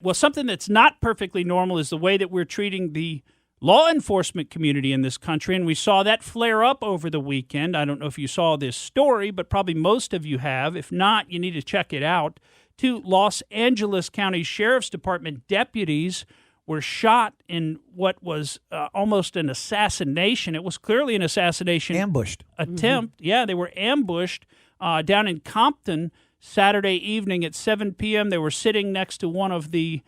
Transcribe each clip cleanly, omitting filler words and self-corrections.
Well, something that's not perfectly normal is the way that we're treating the law enforcement community in this country, and we saw that flare up over the weekend. I don't know if you saw this story, but probably most of you have. If not, you need to check it out. 2 Los Angeles County Sheriff's Department deputies were shot in what was almost an assassination. It was clearly an assassination ambushed attempt. Mm-hmm. Yeah, they were ambushed down in Compton Saturday evening at 7 p.m. They were sitting next to one of the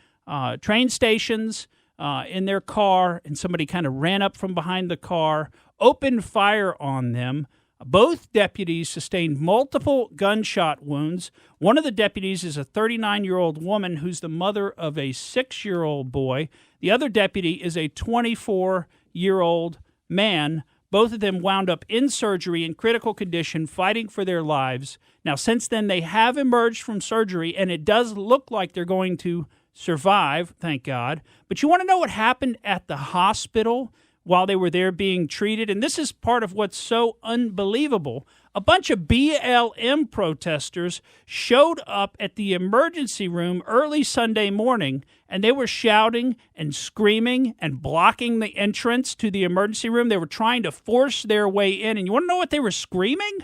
train stations in their car, and somebody kind of ran up from behind the car, opened fire on them. Both deputies sustained multiple gunshot wounds. One of the deputies is a 39-year-old woman who's the mother of a 6-year-old boy. The other deputy is a 24-year-old man. Both of them wound up in surgery in critical condition, fighting for their lives. Now, since then, they have emerged from surgery, and it does look like they're going to survive, thank God. But you want to know what happened at the hospital while they were there being treated? And this is part of what's so unbelievable. A bunch of BLM protesters showed up at the emergency room early Sunday morning, and they were shouting and screaming and blocking the entrance to the emergency room. They were trying to force their way in. And you want to know what they were screaming?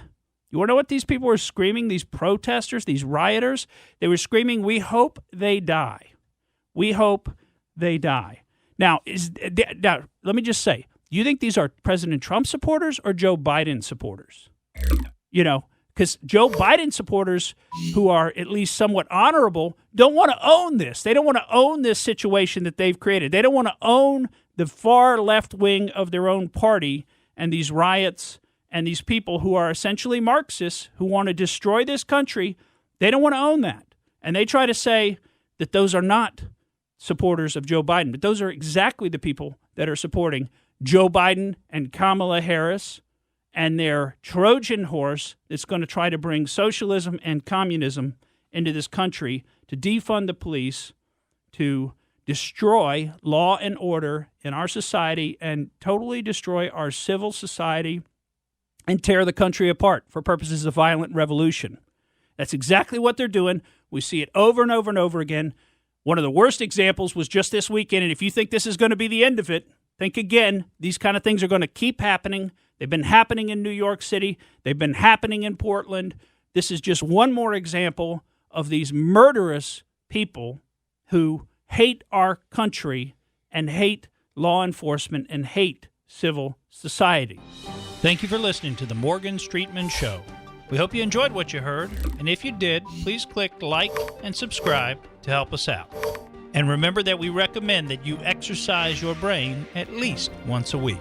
You want to know what these people were screaming, these protesters, these rioters? They were screaming, "We hope they die. We hope they die." Now, let me just say, you think these are President Trump supporters or Joe Biden supporters? You know, because Joe Biden supporters who are at least somewhat honorable don't want to own this. They don't want to own this situation that they've created. They don't want to own the far left wing of their own party and these riots and these people who are essentially Marxists who want to destroy this country. They don't want to own that. And they try to say that those are not supporters of Joe Biden. But those are exactly the people that are supporting Joe Biden and Kamala Harris and their Trojan horse that's going to try to bring socialism and communism into this country, to defund the police, to destroy law and order in our society and totally destroy our civil society and tear the country apart for purposes of violent revolution. That's exactly what they're doing. We see it over and over and over again. One of the worst examples was just this weekend, and if you think this is going to be the end of it, think again. These kind of things are going to keep happening. They've been happening in New York City. They've been happening in Portland. This is just one more example of these murderous people who hate our country and hate law enforcement and hate civil society. Thank you for listening to the Morgan Streetman Show. We hope you enjoyed what you heard, and if you did, please click like and subscribe to help us out. And remember that we recommend that you exercise your brain at least once a week.